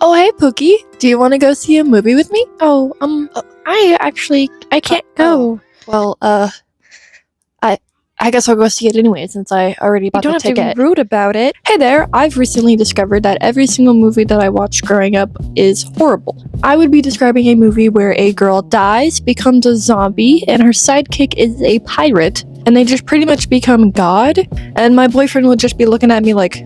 Oh, hey, Pookie. Do you want to go see a movie with me? I can't go. Well, I guess I'll go see it anyway since I already bought the ticket. You don't have to be rude about it. Hey there, I've recently discovered that every single movie that I watched growing up is horrible. I would be describing a movie where a girl dies, becomes a zombie, and her sidekick is a pirate, and they just pretty much become God, and my boyfriend would just be looking at me like,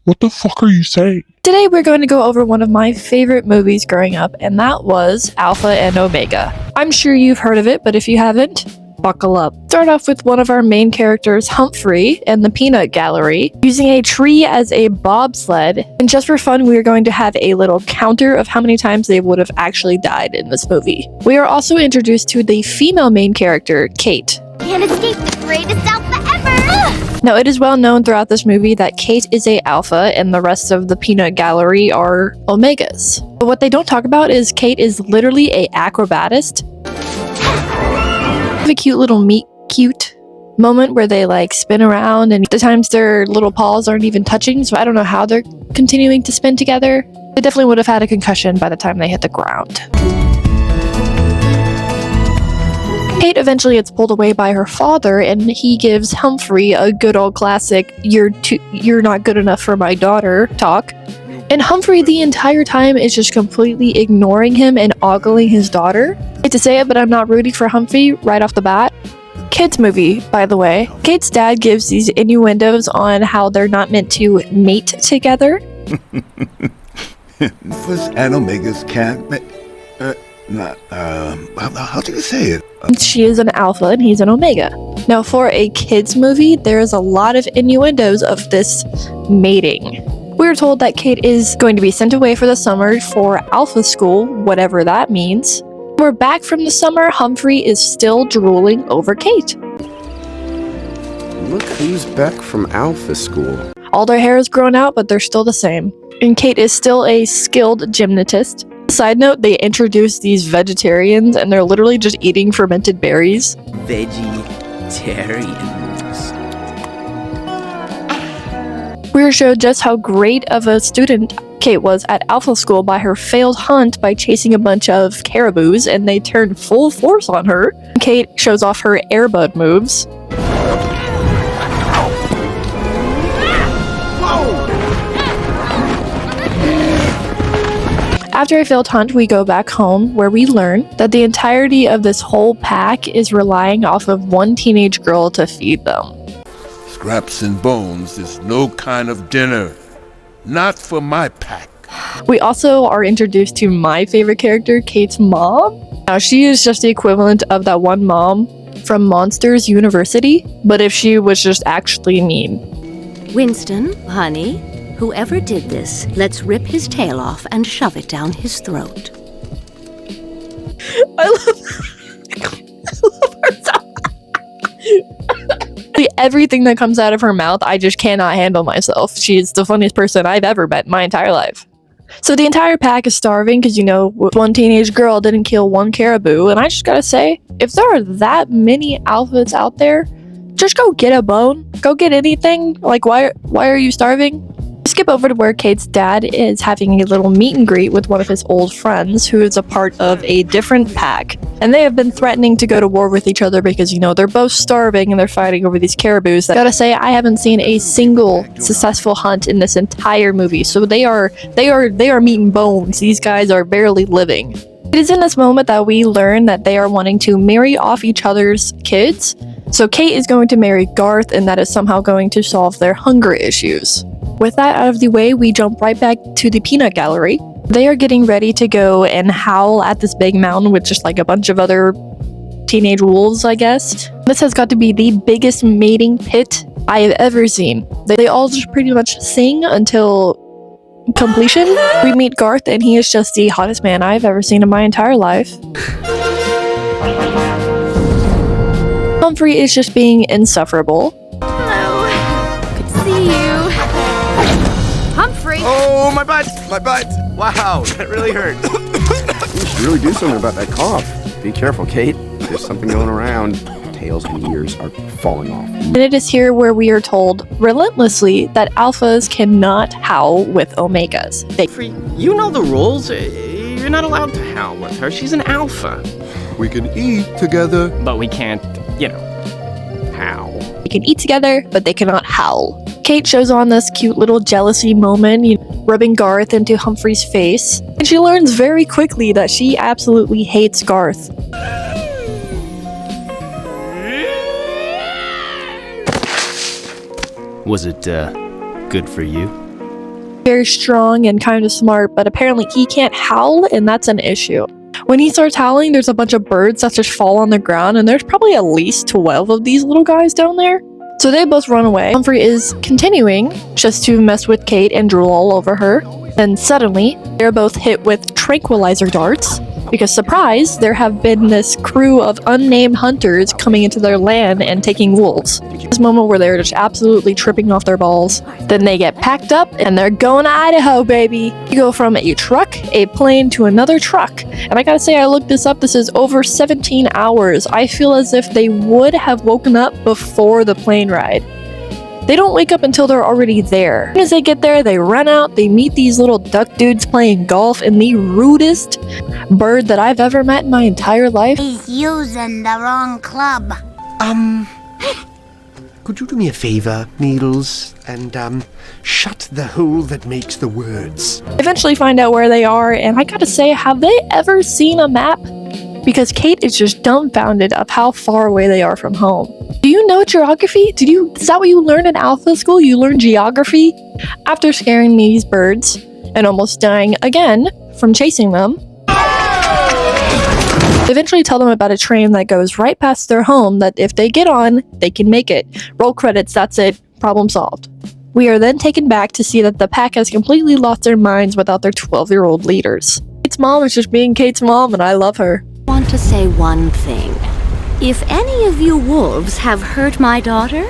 what the fuck are you saying? Today we're going to go over one of my favorite movies growing up, and that was Alpha and Omega. I'm sure you've heard of it, but if you haven't, buckle up. Start off with one of our main characters, Humphrey, and the peanut gallery, using a tree as a bobsled. And just for fun, we are going to have a little counter of how many times they would have actually died in this movie. We are also introduced to the female main character, Kate. Can't escape the greatest alpha ever! Now, it is well known throughout this movie that Kate is a alpha and the rest of the peanut gallery are omegas. But what they don't talk about is Kate is literally a acrobatist. A cute little meet cute moment where they like spin around, and the times their little paws aren't even touching, so I don't know how they're continuing to spin together. They definitely would have had a concussion by the time they hit the ground. Kate eventually gets pulled away by her father, and he gives Humphrey a good old classic you're not good enough for my daughter talk. And Humphrey the entire time is just completely ignoring him and ogling his daughter. I hate to say it, but I'm not rooting for Humphrey right off the bat. Kids movie, by the way. Kate's dad gives these innuendos on how they're not meant to mate together. Alphas and Omegas can't how do you say it? She is an alpha and he's an omega. Now, for a kids movie, there is a lot of innuendos of this mating. We're told that Kate is going to be sent away for the summer for alpha school, whatever that means. We're back from the summer. Humphrey is still drooling over Kate. Look who's back from alpha school. All their hair is grown out, but they're still the same. And Kate is still a skilled gymnast. Side note, they introduced these vegetarians, and they're literally just eating fermented berries. Vegetarians. We were showed just how great of a student Kate was at Alpha School by her failed hunt by chasing a bunch of caribous, and they turned full force on her. Kate shows off her airbud moves. After a failed hunt, we go back home, where we learn that the entirety of this whole pack is relying off of one teenage girl to feed them. Scraps and bones is no kind of dinner. Not for my pack. We also are introduced to my favorite character, Kate's mom. Now, she is just the equivalent of that one mom from Monsters University, but if she was just actually mean. Winston, honey, whoever did this, let's rip his tail off and shove it down his throat. I love her so everything that comes out of her mouth, I just cannot handle myself. She's the funniest person I've ever met in my entire life. So the entire pack is starving because, one teenage girl didn't kill one caribou. And I just gotta say, if there are that many alphas out there, just go get a bone. Go get anything. Like, why are you starving? Skip over to where Kate's dad is having a little meet and greet with one of his old friends who is a part of a different pack. And they have been threatening to go to war with each other because, they're both starving and they're fighting over these caribous. I gotta say, I haven't seen a single successful hunt in this entire movie. So they are meeting bones. These guys are barely living. It is in this moment that we learn that they are wanting to marry off each other's kids. So Kate is going to marry Garth, and that is somehow going to solve their hunger issues. With that out of the way, we jump right back to the peanut gallery. They are getting ready to go and howl at this big mountain with just like a bunch of other teenage wolves, I guess. This has got to be the biggest mating pit I have ever seen. They all just pretty much sing until completion. We meet Garth, and he is just the hottest man I've ever seen in my entire life. Humphrey is just being insufferable. Hello. Good to see you. Humphrey! Oh, my butt! My butt! Wow, that really hurt. You should really do something about that cough. Be careful, Kate. There's something going around. tails and ears are falling off. And it is here where we are told relentlessly that alphas cannot howl with omegas. You know the rules. You're not allowed to howl with her. She's an alpha. We can eat together. But we can't, howl. They can eat together, but they cannot howl. Kate shows on this cute little jealousy moment, rubbing Garth into Humphrey's face, and she learns very quickly that she absolutely hates Garth. Was it, good for you? Very strong and kind of smart, but apparently he can't howl, and that's an issue. When he starts howling, there's a bunch of birds that just fall on the ground, and there's probably at least 12 of these little guys down there. So they both run away. Humphrey is continuing just to mess with Kate and drool all over her. Then suddenly, they're both hit with tranquilizer darts. Because surprise, there have been this crew of unnamed hunters coming into their land and taking wolves. This moment where they're just absolutely tripping off their balls. Then they get packed up and they're going to Idaho, baby. You go from a truck, a plane, to another truck. And I gotta say, I looked this up. This is over 17 hours. I feel as if they would have woken up before the plane ride. They don't wake up until they're already there. As soon as they get there, they run out, they meet these little duck dudes playing golf in the rudest bird that I've ever met in my entire life. He's using the wrong club. Could you do me a favor, Needles, and, shut the hole that makes the words? Eventually find out where they are, and I gotta say, have they ever seen a map? Because Kate is just dumbfounded of how far away they are from home. Do you know geography? Is that what you learned in Alpha School? You learned geography? After scaring these birds and almost dying again from chasing them, they eventually tell them about a train that goes right past their home that if they get on, they can make it. Roll credits, that's it. Problem solved. We are then taken back to see that the pack has completely lost their minds without their 12-year-old leaders. Kate's mom is just being Kate's mom, and I love her. I want to say one thing. If any of you wolves have hurt my daughter,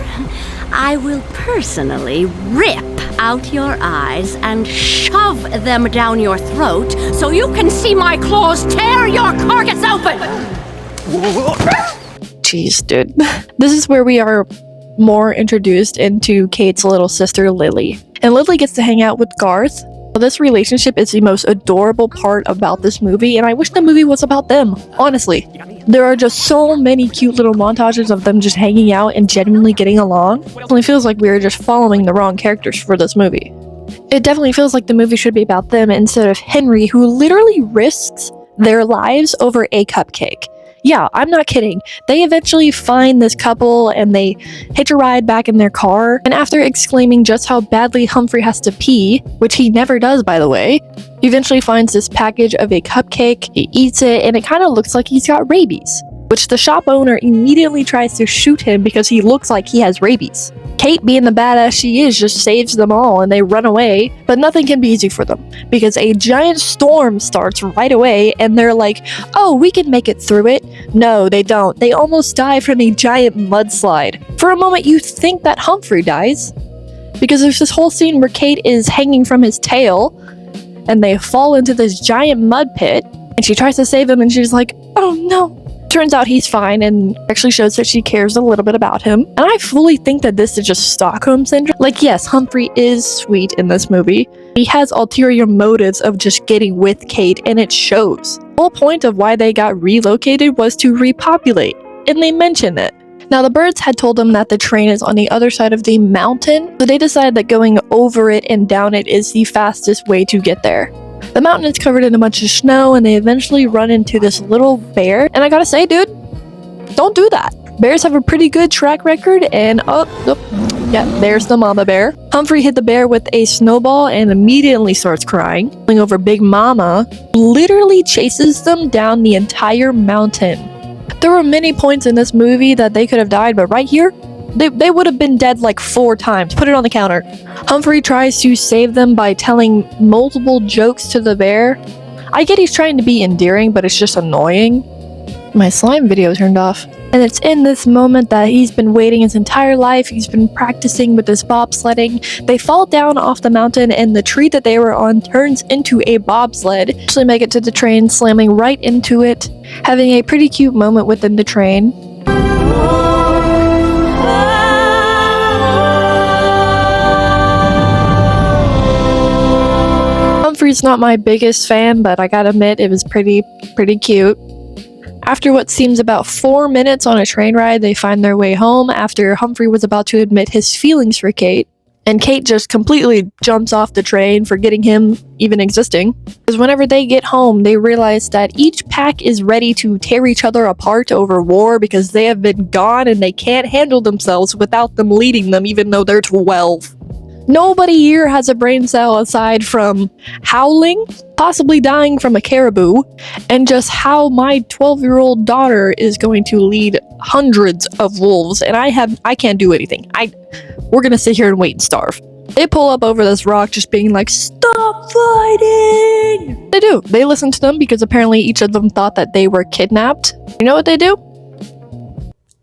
I will personally rip out your eyes and shove them down your throat so you can see my claws tear your carcass open! Jeez, dude. This is where we are more introduced into Kate's little sister, Lily. And Lily gets to hang out with Garth. This relationship is the most adorable part about this movie, and I wish the movie was about them, honestly. There are just so many cute little montages of them just hanging out and genuinely getting along. It definitely feels like we are just following the wrong characters for this movie. It definitely feels like the movie should be about them instead of Henry, who literally risks their lives over a cupcake. Yeah, I'm not kidding. They eventually find this couple and they hitch a ride back in their car. And after exclaiming just how badly Humphrey has to pee, which he never does, by the way, he eventually finds this package of a cupcake. He eats it and it kind of looks like he's got rabies, which the shop owner immediately tries to shoot him because he looks like he has rabies. Kate, being the badass she is, just saves them all and they run away, but nothing can be easy for them because a giant storm starts right away and they're like, oh, we can make it through it. No, they don't. They almost die from a giant mudslide. For a moment, you think that Humphrey dies because there's this whole scene where Kate is hanging from his tail and they fall into this giant mud pit and she tries to save him and she's like, oh no. Turns out he's fine and actually shows that she cares a little bit about him. And I fully think that this is just Stockholm Syndrome. Like, yes, Humphrey is sweet in this movie. He has ulterior motives of just getting with Kate, and it shows. The whole point of why they got relocated was to repopulate, and they mention it. Now, the birds had told them that the train is on the other side of the mountain, so they decided that going over it and down it is the fastest way to get there. The mountain is covered in a bunch of snow and they eventually run into this little bear. And I gotta say, dude, don't do that. Bears have a pretty good track record and yeah, there's the mama bear. Humphrey hit the bear with a snowball and immediately starts crying. Going over Big Mama, literally chases them down the entire mountain. There were many points in this movie that they could have died, but right here, they would have been dead like 4 times. Put it on the counter. Humphrey tries to save them by telling multiple jokes to the bear. I get he's trying to be endearing, but it's just annoying. My slime video turned off. And it's in this moment that he's been waiting his entire life. He's been practicing with this bobsledding. They fall down off the mountain and the tree that they were on turns into a bobsled. Actually make it to the train, slamming right into it, having a pretty cute moment within the train. Humphrey's not my biggest fan, but I gotta admit it was pretty cute. After what seems about 4 minutes on a train ride, they find their way home after Humphrey was about to admit his feelings for Kate. And Kate just completely jumps off the train, forgetting him even existing. Because whenever they get home, they realize that each pack is ready to tear each other apart over war because they have been gone and they can't handle themselves without them leading them, even though they're 12. Nobody here has a brain cell aside from Howling, possibly dying from a caribou, and just how my 12-year-old daughter is going to lead hundreds of wolves, and I can't do anything. We're gonna sit here and wait and starve. They pull up over this rock just being like, "Stop fighting!" They do. They listen to them because apparently each of them thought that they were kidnapped. You know what they do?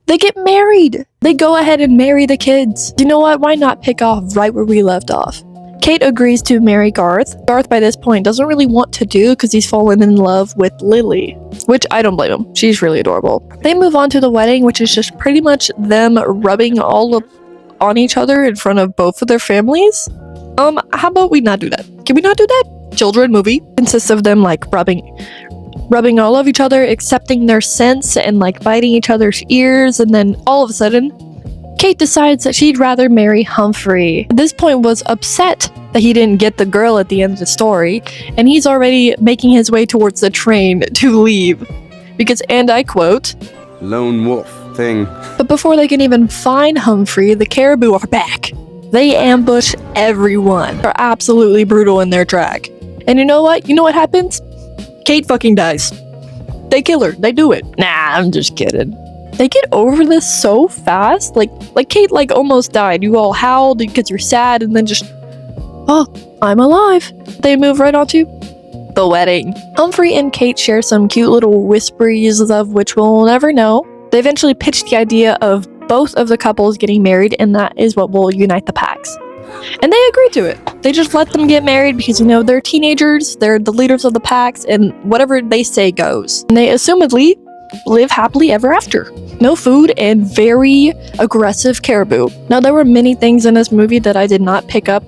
They get married. They go ahead and marry the kids. You know what? Why not pick off right where we left off? Kate agrees to marry Garth. Garth, by this point, doesn't really want to do because he's fallen in love with Lily, which I don't blame him. She's really adorable. They move on to the wedding, which is just pretty much them rubbing all up on each other in front of both of their families. How about we not do that? Can we not do that? Children movie consists of them like rubbing all of each other, accepting their scents, and like biting each other's ears, and then all of a sudden, Kate decides that she'd rather marry Humphrey. At this point was upset that he didn't get the girl at the end of the story, and he's already making his way towards the train to leave. Because, and I quote, "Lone wolf thing." But before they can even find Humphrey, the caribou are back. They ambush everyone. They're absolutely brutal in their track. And you know what? You know what happens? Kate fucking dies. They kill her. They do it. Nah, I'm just kidding. They get over this so fast. Like Kate like almost died. You all howled because you're sad and then just, oh, I'm alive. They move right on to the wedding. Humphrey and Kate share some cute little whisperies of which we'll never know. They eventually pitch the idea of both of the couples getting married, and that is what will unite the packs. And they agree to it. They just let them get married because, you know, they're teenagers, they're the leaders of the packs, and whatever they say goes. And they assumedly live happily ever after. No food and very aggressive caribou. Now, there were many things in this movie that I did not pick up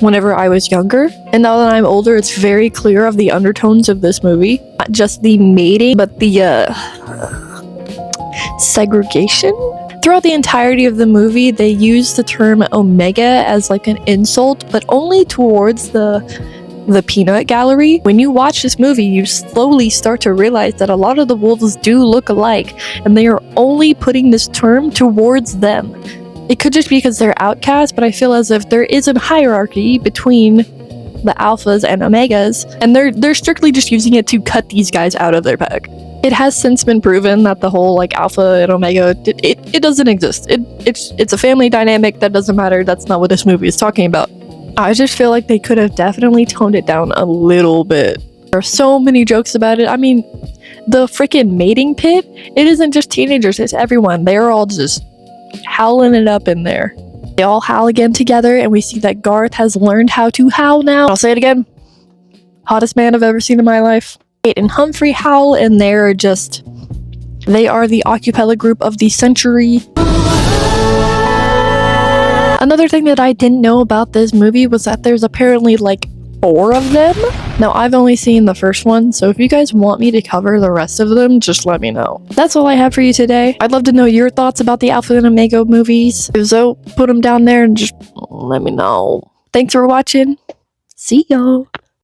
whenever I was younger, and now that I'm older, it's very clear of the undertones of this movie. Not just the mating, but the segregation. Throughout the entirety of the movie, they use the term omega as like an insult, but only towards the peanut gallery. When you watch this movie, you slowly start to realize that a lot of the wolves do look alike, and they are only putting this term towards them. It could just be because they're outcasts, but I feel as if there is a hierarchy between the alphas and omegas, and they're strictly just using it to cut these guys out of their pack. It has since been proven that the whole like alpha and omega, it doesn't exist. It's a family dynamic that doesn't matter. That's not what this movie is talking about. I just feel like they could have definitely toned it down a little bit. There are so many jokes about it. I mean, the freaking mating pit, it isn't just teenagers, it's everyone. They're all just howling it up in there. They all howl again together, and we see that Garth has learned how to howl now. I'll say it again. Hottest man I've ever seen in my life. Kate and Humphrey howl, and they are the acapella group of the century. Another thing that I didn't know about this movie was that there's apparently like 4 of them. Now, I've only seen the first one, so if you guys want me to cover the rest of them, just let me know. That's all I have for you today. I'd love to know your thoughts about the Alpha and Omega movies. If so, put them down there and just let me know. Thanks for watching. See y'all.